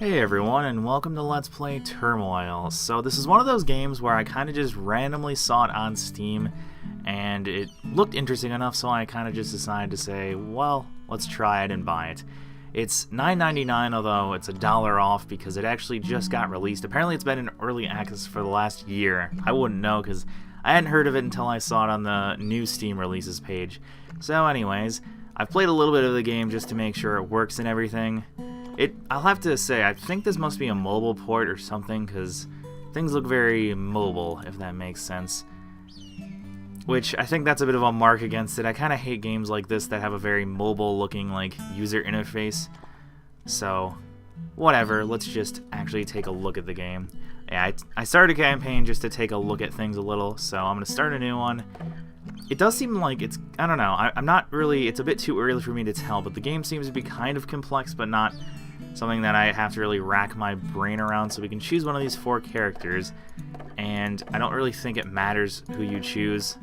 Hey everyone, and welcome to Let's Play Turmoil. So this is one of those games where I kind of just randomly saw it on Steam, and it looked interesting enough, so I kind of just decided to say, well, let's try it and buy it. It's $9.99, although it's $1 off because it actually just got released. Apparently it's been in early access for the last year. I wouldn't know because I hadn't heard of it until I saw it on the new Steam releases page. So anyways, I've played a little bit of the game just to make sure it works and everything. I'll have to say, I think this must be a mobile port or something, because things look very mobile, if that makes sense. Which, I think that's a bit of a mark against it. I kind of hate games like this that have a very mobile-looking, like, user interface. So, whatever, let's just actually take a look at the game. Yeah, I started a campaign just to take a look at things a little, so I'm going to start a new one. It does seem like it's, I don't know, I'm not really, it's a bit too early for me to tell, but the game seems to be kind of complex, but not something that I have to really rack my brain around. So we can choose one of these 4 characters, and I don't really think it matters who you choose.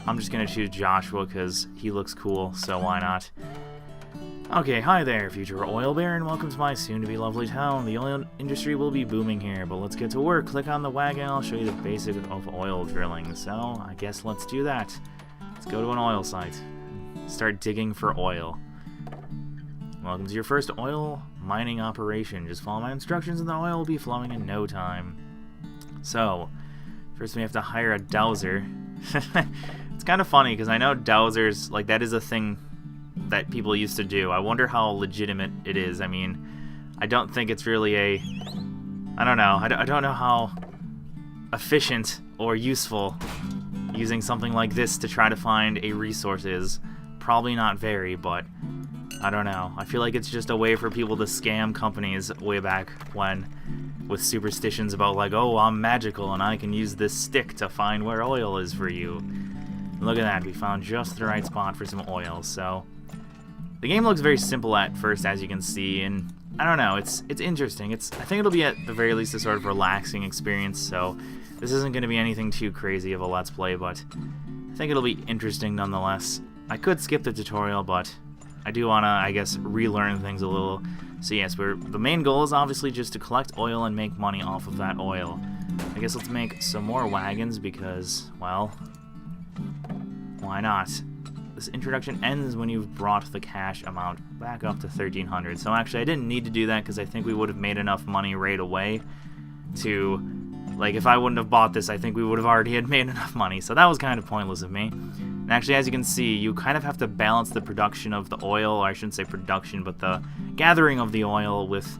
I'm just going to choose Joshua because he looks cool, so why not? Okay, hi there, future oil baron. Welcome to my soon-to-be lovely town. The oil industry will be booming here, but let's get to work. Click on the wagon, I'll show you the basics of oil drilling. So, I guess let's do that. Let's go to an oil site. Start digging for oil. Welcome to your first oil mining operation. Just follow my instructions and the oil will be flowing in no time. So, first we have to hire a dowser. It's kind of funny because I know dowsers, like, that is a thing that people used to do. I wonder how legitimate it is. I mean, I don't think it's really a... I don't know. I don't know how efficient or useful using something like this to try to find a resource is. Probably not very, but I don't know. I feel like it's just a way for people to scam companies way back when, with superstitions about like, oh, I'm magical and I can use this stick to find where oil is for you. Look at that, we found just the right spot for some oil. So the game looks very simple at first, as you can see, and I don't know, it's interesting. I think it'll be at the very least a sort of relaxing experience, so this isn't going to be anything too crazy of a Let's Play, but I think it'll be interesting nonetheless. I could skip the tutorial, but I do want to, I guess, relearn things a little. So yes, the main goal is obviously just to collect oil and make money off of that oil. I guess let's make some more wagons because, well, why not? This introduction ends when you've brought the cash amount back up to 1,300. So actually, I didn't need to do that because I think we would have made enough money right away to, like, if I wouldn't have bought this, I think we would have already had made enough money. So that was kind of pointless of me. And actually, as you can see, you kind of have to balance the production of the oil, or I shouldn't say production, but the gathering of the oil with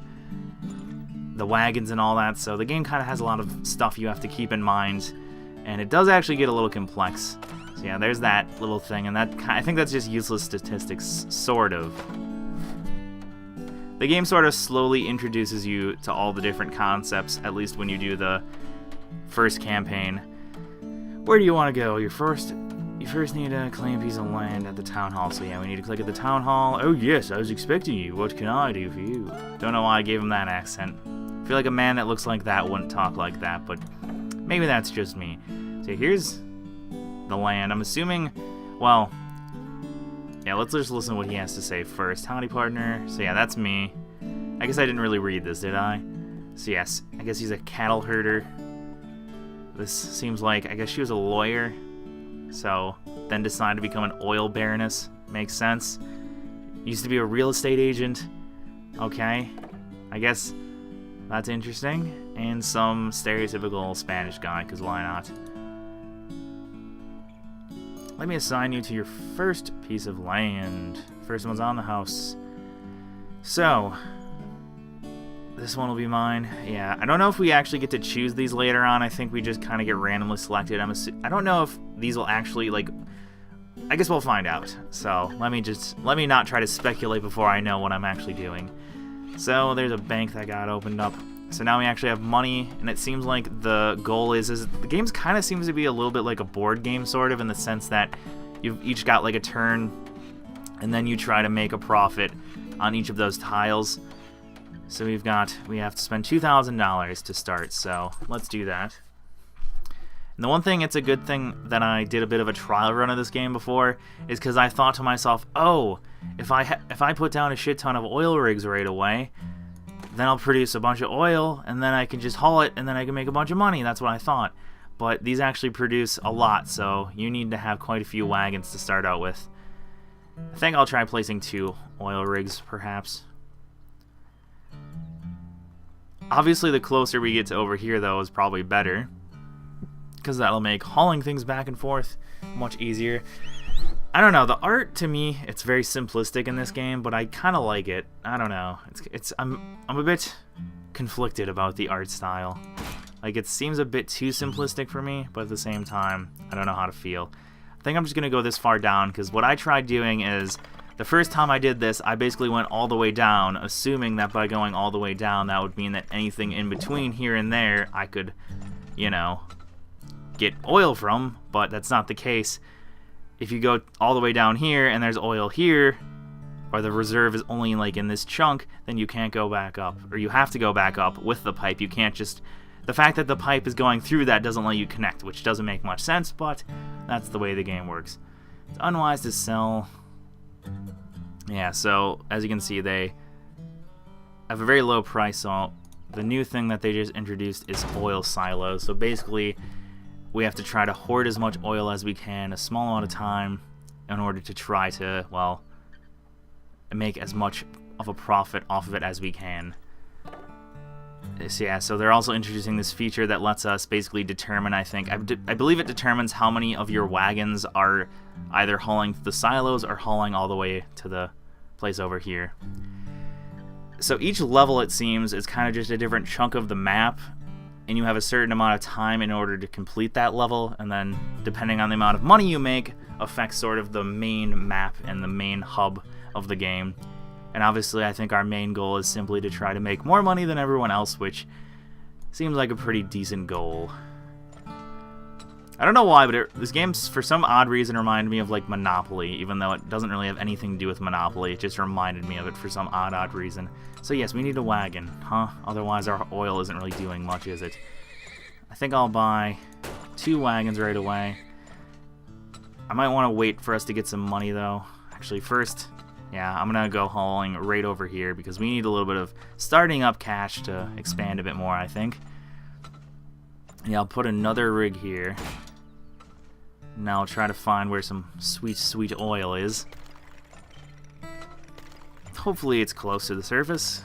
the wagons and all that. So the game kind of has a lot of stuff you have to keep in mind, and it does actually get a little complex. So yeah, there's that little thing, and I think that's just useless statistics, sort of. The game sort of slowly introduces you to all the different concepts, at least when you do the first campaign. Where do you want to go? You first need to claim a piece of land at the town hall. So yeah, we need to click at the town hall. Oh yes, I was expecting you. What can I do for you? Don't know why I gave him that accent. I feel like a man that looks like that wouldn't talk like that, but maybe that's just me. So here's the land. I'm assuming, well, yeah, let's just listen to what he has to say first. Howdy, partner. So yeah, that's me. I guess I didn't really read this, did I? So yes, I guess he's a cattle herder. This seems like, I guess she was a lawyer, so then decided to become an oil baroness. Makes sense. Used to be a real estate agent. Okay, I guess that's interesting. And some stereotypical Spanish guy, because why not? Let me assign you to your first piece of land. First one's on the house. So, this one will be mine. Yeah, I don't know if we actually get to choose these later on. I think we just kind of get randomly selected. I don't know if these will actually, like, I guess we'll find out. So, let me not try to speculate before I know what I'm actually doing. So, there's a bank that got opened up. So now we actually have money, and it seems like the goal is the game kind of seems to be a little bit like a board game, sort of, in the sense that you've each got like a turn, and then you try to make a profit on each of those tiles. So we have to spend $2,000 to start, so let's do that. And the one thing, it's a good thing that I did a bit of a trial run of this game before, is because I thought to myself, oh, if I put down a shit ton of oil rigs right away, then I'll produce a bunch of oil, and then I can just haul it, and then I can make a bunch of money. That's what I thought. But these actually produce a lot, so you need to have quite a few wagons to start out with. I think I'll try placing 2 oil rigs, perhaps. Obviously, the closer we get to over here, though, is probably better, because that'll make hauling things back and forth much easier. I don't know, the art, to me, it's very simplistic in this game, but I kind of like it. I don't know. I'm a bit conflicted about the art style. Like, it seems a bit too simplistic for me, but at the same time, I don't know how to feel. I think I'm just going to go this far down, because what I tried doing is, the first time I did this, I basically went all the way down, assuming that by going all the way down, that would mean that anything in between here and there, I could, you know, get oil from, but that's not the case. If you go all the way down here, and there's oil here, or the reserve is only, like, in this chunk, then you can't go back up, or you have to go back up with the pipe. You can't just... The fact that the pipe is going through that doesn't let you connect, which doesn't make much sense, but that's the way the game works. It's unwise to sell. Yeah, so as you can see, they have a very low price. So the new thing that they just introduced is oil silos. So basically, we have to try to hoard as much oil as we can, a small amount of time, in order to try to, well, make as much of a profit off of it as we can. So yeah, so they're also introducing this feature that lets us basically determine, I believe it determines how many of your wagons are either hauling to the silos or hauling all the way to the place over here. So each level, it seems, is kind of just a different chunk of the map, and you have a certain amount of time in order to complete that level, and then depending on the amount of money you make, affects sort of the main map and the main hub of the game. And obviously, I think our main goal is simply to try to make more money than everyone else, which seems like a pretty decent goal. I don't know why, but this game, for some odd reason, reminded me of, like, Monopoly, even though it doesn't really have anything to do with Monopoly. It just reminded me of it for some odd reason. So yes, we need a wagon, huh? Otherwise, our oil isn't really doing much, is it? I think I'll buy 2 wagons right away. I might want to wait for us to get some money, though. Actually, first... Yeah, I'm going to go hauling right over here because we need a little bit of starting up cash to expand a bit more, I think. Yeah, I'll put another rig here. Now I'll try to find where some sweet oil is. Hopefully it's close to the surface.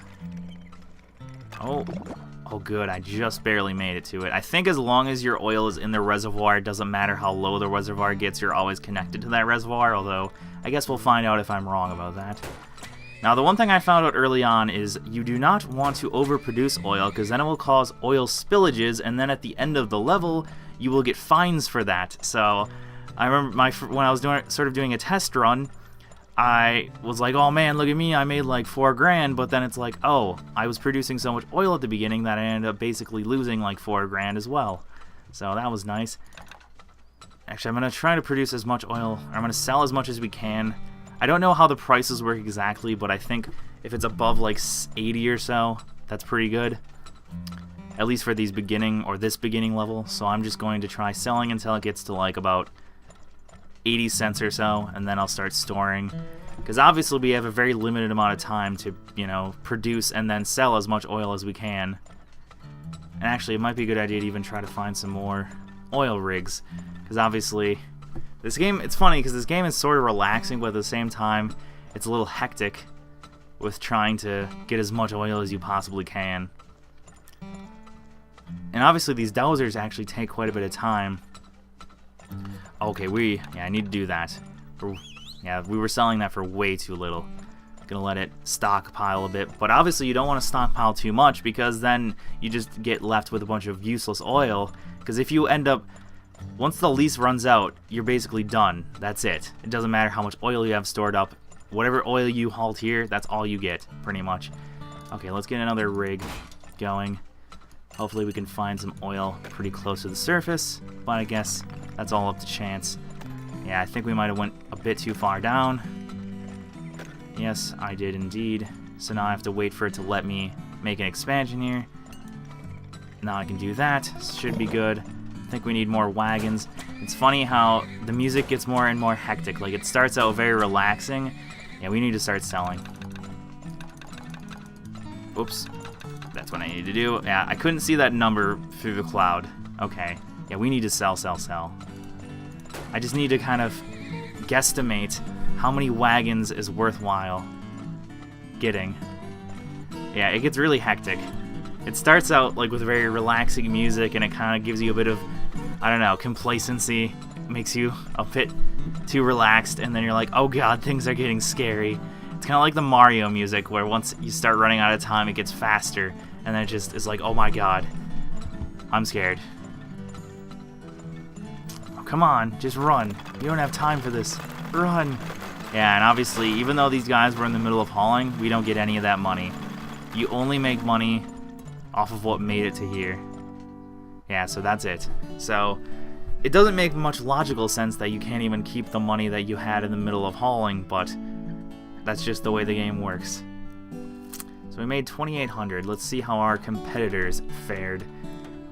Oh good, I just barely made it to it. I think as long as your oil is in the reservoir, it doesn't matter how low the reservoir gets, you're always connected to that reservoir, although I guess we'll find out if I'm wrong about that. Now, the one thing I found out early on is you do not want to overproduce oil, because then it will cause oil spillages, and then at the end of the level, you will get fines for that. So, I remember when I was doing a test run, I was like, oh man, look at me, I made like 4 grand, but then it's like, oh, I was producing so much oil at the beginning that I ended up basically losing like 4 grand as well. So that was nice. Actually, I'm going to try to produce as much oil, or I'm going to sell as much as we can. I don't know how the prices work exactly, but I think if it's above like 80 or so, that's pretty good. At least for this beginning level. So I'm just going to try selling until it gets to like about 80 cents or so, and then I'll start storing. Because obviously we have a very limited amount of time to, you know, produce and then sell as much oil as we can. And actually, it might be a good idea to even try to find some more oil rigs. Because obviously, this game, it's funny because this game is sort of relaxing, but at the same time, it's a little hectic with trying to get as much oil as you possibly can. And obviously, these dowsers actually take quite a bit of time. Okay, I need to do that. We were selling that for way too little. Gonna let it stockpile a bit, but obviously you don't want to stockpile too much because then you just get left with a bunch of useless oil. Because if you end up, once the lease runs out, you're basically done. That's it. It doesn't matter how much oil you have stored up. Whatever oil you hauled here, that's all you get, pretty much. Okay, let's get another rig going. Hopefully we can find some oil pretty close to the surface, but I guess that's all up to chance. Yeah, I think we might have went a bit too far down. Yes, I did indeed. So now I have to wait for it to let me make an expansion here. Now I can do that. Should be good. I think we need more wagons. It's funny how the music gets more and more hectic. Like, it starts out very relaxing. Yeah, we need to start selling. Oops. That's what I need to do. Yeah, I couldn't see that number through the cloud. Okay. Yeah, we need to sell. I just need to kind of guesstimate how many wagons is worthwhile getting. Yeah, it gets really hectic. It starts out like with very relaxing music, and it kind of gives you a bit of, I don't know, complacency. It makes you a bit too relaxed, and then you're like, oh god, things are getting scary. It's kind of like the Mario music, where once you start running out of time, it gets faster, and then it just is like, oh my god, I'm scared. Oh, come on, just run. You don't have time for this. Run. Yeah, and obviously, even though these guys were in the middle of hauling, we don't get any of that money. You only make money off of what made it to here. Yeah, so that's it. So it doesn't make much logical sense that you can't even keep the money that you had in the middle of hauling, but that's just the way the game works. So we made 2,800. Let's see how our competitors fared.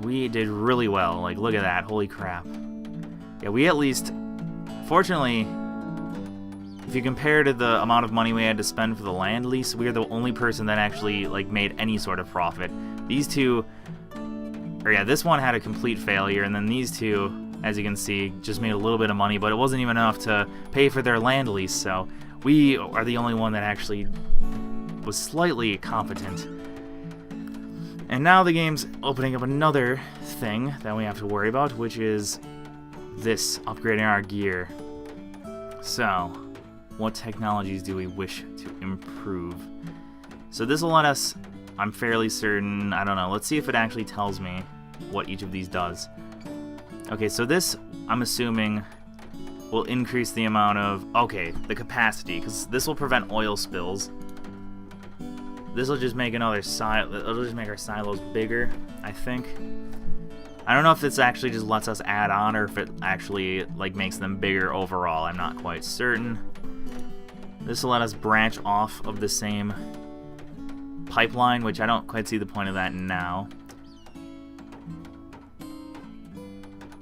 We did really well. Like, look at that. Holy crap. Yeah, we at least... Fortunately, if you compare to the amount of money we had to spend for the land lease, we are the only person that actually, like, made any sort of profit. These two... Or yeah, this one had a complete failure, and then these two, as you can see, just made a little bit of money, but it wasn't even enough to pay for their land lease, so... We are the only one that actually was slightly competent. And now the game's opening up another thing that we have to worry about, which is this, upgrading our gear. So, what technologies do we wish to improve? So this will let us, I'm fairly certain, I don't know, let's see if it actually tells me what each of these does. Okay, so this, I'm assuming... will increase the amount of, okay, the capacity, because this will prevent oil spills. This will just make another it'll just make our silos bigger, I think. I don't know if this actually just lets us add on, or if it actually, like, makes them bigger overall. I'm not quite certain. This will let us branch off of the same pipeline, which I don't quite see the point of that now.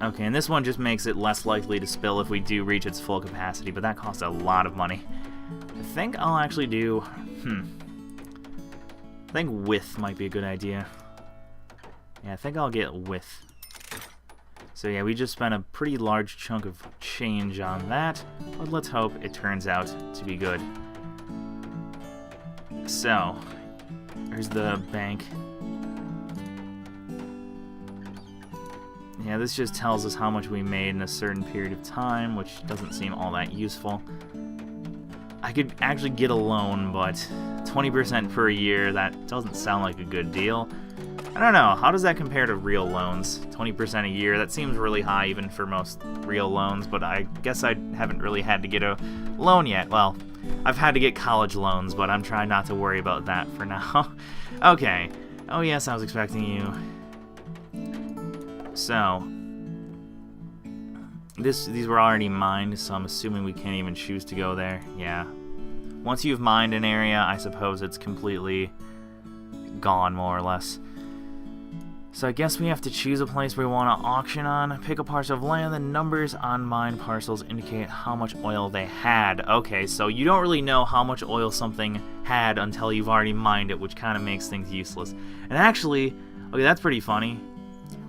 Okay, and this one just makes it less likely to spill if we do reach its full capacity, but that costs a lot of money. I think I'll actually do... I think width might be a good idea. Yeah, I think I'll get width. So yeah, we just spent a pretty large chunk of change on that, but let's hope it turns out to be good. So, there's the bank. Yeah, this just tells us how much we made in a certain period of time, which doesn't seem all that useful. I could actually get a loan, but 20% per year, that doesn't sound like a good deal. I don't know, how does that compare to real loans? 20% a year, that seems really high even for most real loans, but I guess I haven't really had to get a loan yet. Well, I've had to get college loans, but I'm trying not to worry about that for now. Okay. Oh yes, I was expecting you. So, these were already mined, so I'm assuming we can't even choose to go there. Yeah. Once you've mined an area, I suppose it's completely gone, more or less. So I guess we have to choose a place we want to auction on, pick a parcel of land, the numbers on mined parcels indicate how much oil they had. Okay, so you don't really know how much oil something had until you've already mined it, which kind of makes things useless. And actually, okay, that's pretty funny.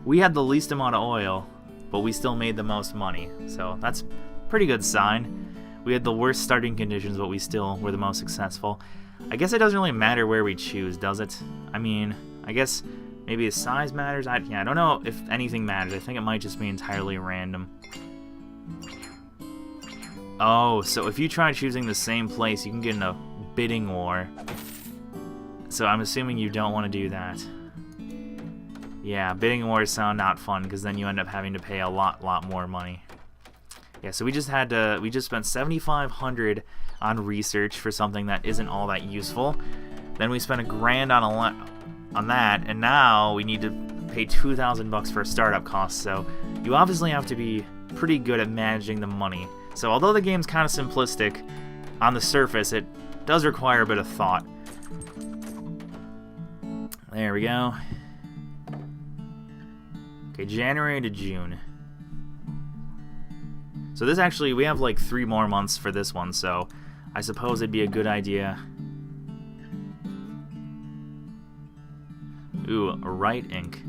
We had the least amount of oil, but we still made the most money, so that's a pretty good sign. We had the worst starting conditions, but we still were the most successful. I guess it doesn't really matter where we choose, does it? I mean, I guess maybe the size matters. I don't know if anything matters. I think it might just be entirely random. Oh, so if you try choosing the same place, you can get in a bidding war. So I'm assuming you don't want to do that. Yeah, bidding wars sound not fun, because then you end up having to pay a lot more money. Yeah, so we just spent $7,500 on research for something that isn't all that useful. Then we spent $1,000 on that, and now we need to pay $2,000 for startup costs. So you obviously have to be pretty good at managing the money. So although the game's kind of simplistic on the surface, it does require a bit of thought. There we go. Okay, January to June. So this actually, we have like 3 more months for this one, so I suppose it'd be a good idea. Ooh, right ink.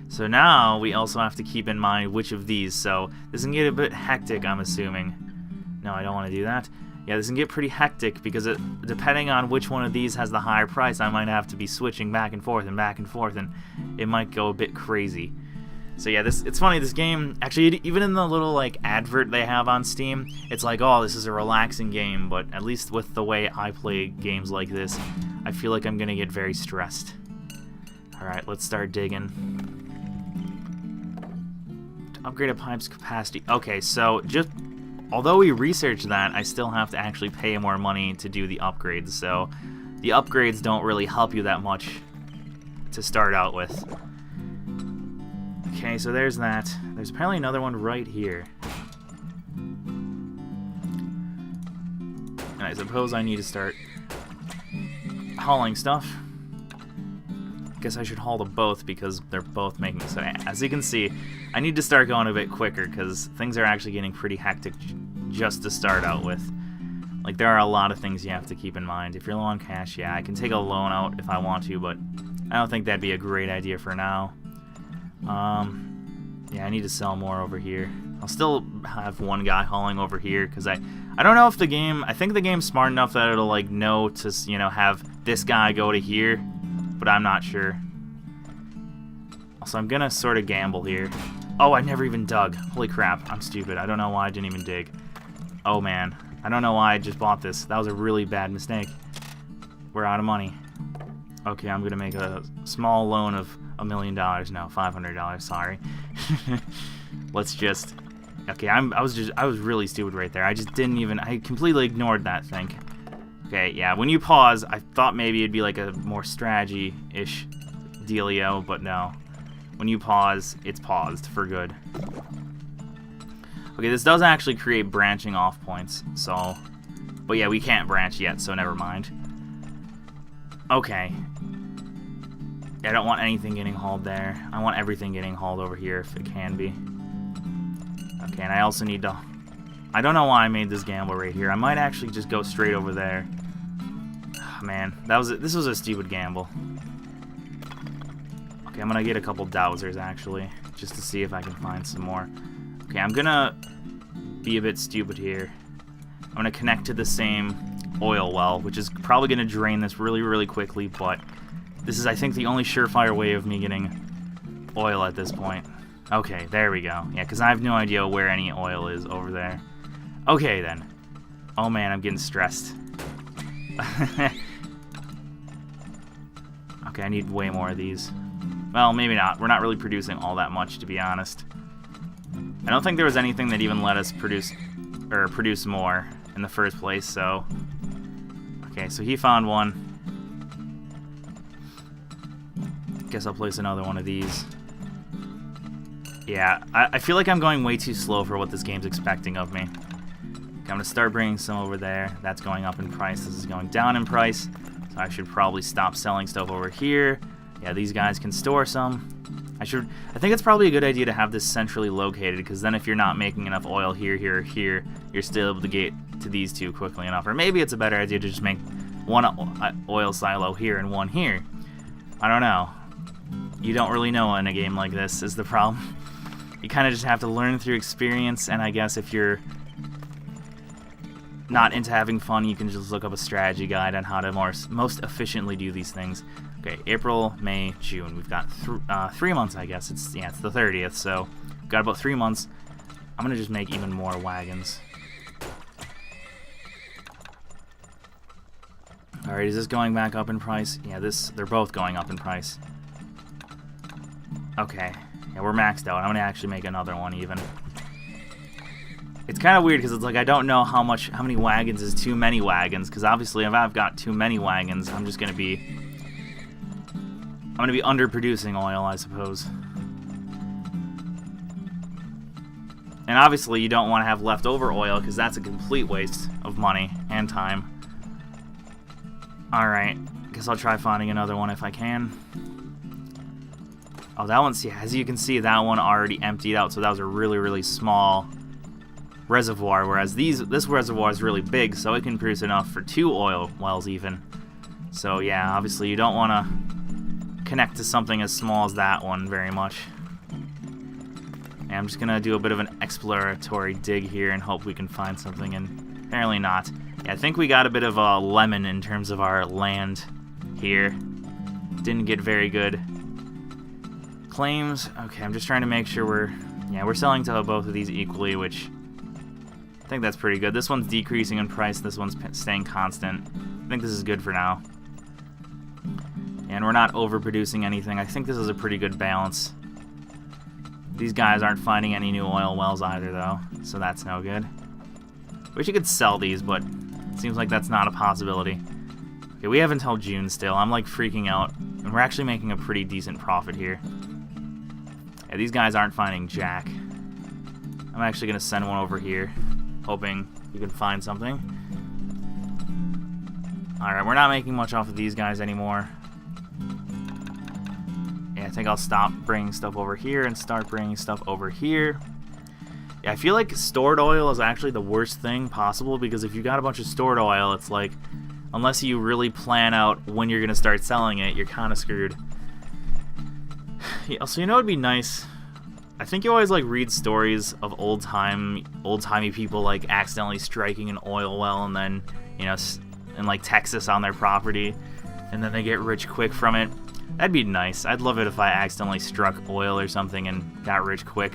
So now we also have to keep in mind which of these. So this can get a bit hectic, I'm assuming. No, I don't want to do that. Yeah, this can get pretty hectic because depending on which one of these has the higher price, I might have to be switching back and forth, and it might go a bit crazy. So yeah, it's funny, this game, actually, even in the little like advert they have on Steam, it's like, oh, this is a relaxing game, but at least with the way I play games like this, I feel like I'm gonna get very stressed. Alright, let's start digging. To upgrade a pipe's capacity. Okay, so just although we researched that, I still have to actually pay more money to do the upgrades, so the upgrades don't really help you that much to start out with. Okay, so there's that. There's apparently another one right here. And I suppose I need to start hauling stuff. Guess I should haul them both because they're both making so as you can see, I need to start going a bit quicker because things are actually getting pretty hectic just to start out with. Like, there are a lot of things you have to keep in mind. If you're low on cash, yeah, I can take a loan out if I want to, but I don't think that'd be a great idea for now. Yeah, I need to sell more over here. I'll still have one guy hauling over here because I don't know if the game, I think the game's smart enough that it'll like know to, you know, have this guy go to here, but I'm not sure. Also, I'm gonna sort of gamble here. Oh, I never even dug. Holy crap, I'm stupid. I don't know why I didn't even dig. Oh man, I don't know why I just bought this. That was a really bad mistake. We're out of money. Okay, I'm gonna make a small loan of $1 million. No, $500. Sorry. Let's just. Okay, I was really stupid right there. I just didn't even. I completely ignored that thing. Okay, yeah. When you pause, I thought maybe it'd be like a more strategy-ish dealio, but no. When you pause, it's paused for good. Okay, this does actually create branching off points. So, but yeah, we can't branch yet, so never mind. Okay. I don't want anything getting hauled there. I want everything getting hauled over here if it can be. Okay, and I also need to... I don't know why I made this gamble right here. I might actually just go straight over there. Oh, man, this was a stupid gamble. Okay, I'm gonna get a couple dowsers actually, just to see if I can find some more. Okay, I'm gonna be a bit stupid here. I'm gonna connect to the same oil well, which is probably gonna drain this really, really quickly, but this is, I think, the only surefire way of me getting oil at this point. Okay, there we go. Yeah, because I have no idea where any oil is over there. Okay, then. Oh, man, I'm getting stressed. Okay, I need way more of these. Well, maybe not. We're not really producing all that much, to be honest. I don't think there was anything that even let us produce more in the first place, so... Okay, so he found one. Guess I'll place another one of these. Yeah, I feel like I'm going way too slow for what this game's expecting of me. Okay, I'm going to start bringing some over there. That's going up in price. This is going down in price. So I should probably stop selling stuff over here. Yeah, these guys can store some. I think it's probably a good idea to have this centrally located, because then if you're not making enough oil here, here, or here, you're still able to get to these two quickly enough. Or maybe it's a better idea to just make one oil silo here and one here. I don't know. You don't really know in a game like this is the problem. You kind of just have to learn through experience, and I guess if you're not into having fun, you can just look up a strategy guide on how to most efficiently do these things. Okay, April, May, June. We've got 3 months, I guess. It's the 30th, so we've got about 3 months. I'm gonna just make even more wagons. All right, is this going back up in price? Yeah, they're both going up in price. Okay, yeah, we're maxed out. I'm gonna actually make another one even. It's kind of weird because it's like I don't know how many wagons is too many wagons, because obviously if I've got too many wagons, I'm gonna be underproducing oil, I suppose. And obviously you don't want to have leftover oil, because that's a complete waste of money and time. Alright, guess I'll try finding another one if I can. Oh, that one's, yeah, as you can see, that one already emptied out, so that was a really, really small reservoir, whereas this reservoir is really big, so it can produce enough for 2 oil wells even. So yeah, obviously you don't want to connect to something as small as that one very much. And I'm just gonna do a bit of an exploratory dig here and hope we can find something, and apparently not. Yeah, I think we got a bit of a lemon in terms of our land here. Didn't get very good. Claims. Okay, I'm just trying to make sure we're selling to both of these equally, which I think that's pretty good. This one's decreasing in price, this one's staying constant. I think this is good for now. And we're not overproducing anything. I think this is a pretty good balance. These guys aren't finding any new oil wells either, though, so that's no good. Wish you could sell these, but it seems like that's not a possibility. Okay, we have until June still. I'm like freaking out, and we're actually making a pretty decent profit here. Yeah, these guys aren't finding jack. I'm actually going to send one over here, hoping we can find something. Alright, we're not making much off of these guys anymore. Yeah, I think I'll stop bringing stuff over here and start bringing stuff over here. Yeah, I feel like stored oil is actually the worst thing possible, because if you got a bunch of stored oil, it's like, unless you really plan out when you're going to start selling it, you're kind of screwed. Yeah, so you know what would be nice? I think you always like read stories of old-timey people like accidentally striking an oil well and then, you know, in like Texas on their property, and then they get rich quick from it. That'd be nice. I'd love it if I accidentally struck oil or something and got rich quick.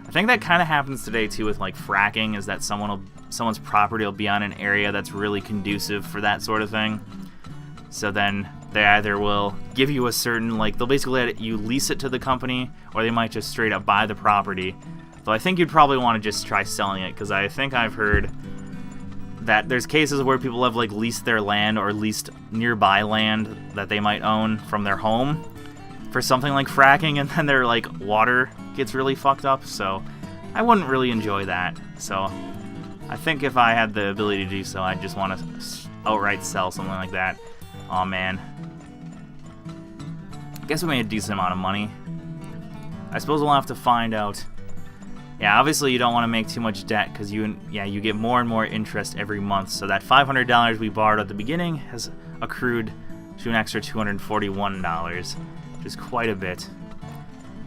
I think that kind of happens today too with like fracking, is that someone's property will be on an area that's really conducive for that sort of thing. So then they either will give you a certain, like, they'll basically let you lease it to the company, or they might just straight up buy the property. Though I think you'd probably want to just try selling it, because I think I've heard that there's cases where people have like leased their land or leased nearby land that they might own from their home for something like fracking, and then their like water gets really fucked up. So I wouldn't really enjoy that. So I think if I had the ability to do so, I'd just want to outright sell something like that. Oh man, I guess we made a decent amount of money. I suppose we'll have to find out. Yeah, obviously you don't want to make too much debt, because you get more and more interest every month. So that $500 we borrowed at the beginning has accrued to an extra $241, which is quite a bit.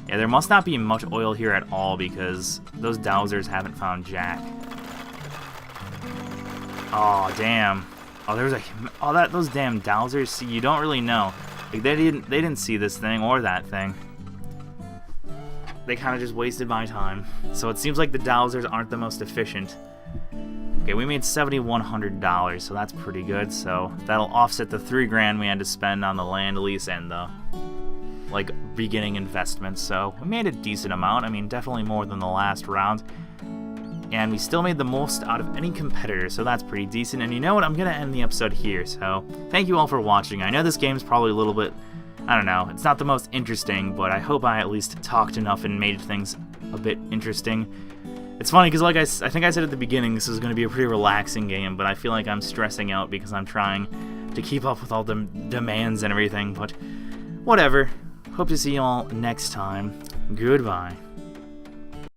Yeah, there must not be much oil here at all, because those dowsers haven't found jack. Oh damn! Oh, those damn dowsers. See, you don't really know. Like they didn't see this thing or that thing. They kind of just wasted my time. So it seems like the dowsers aren't the most efficient. Okay, we made $7,100, so that's pretty good. So that'll offset the $3 grand we had to spend on the land lease and the like beginning investments. So we made a decent amount. I mean, definitely more than the last round. And we still made the most out of any competitor, so that's pretty decent. And you know what? I'm gonna end the episode here. So thank you all for watching. I know this game's probably a little bit, I don't know, it's not the most interesting, but I hope I at least talked enough and made things a bit interesting. It's funny because, like I think I said at the beginning, this is going to be a pretty relaxing game, but I feel like I'm stressing out because I'm trying to keep up with all the demands and everything, but whatever. Hope to see you all next time. Goodbye.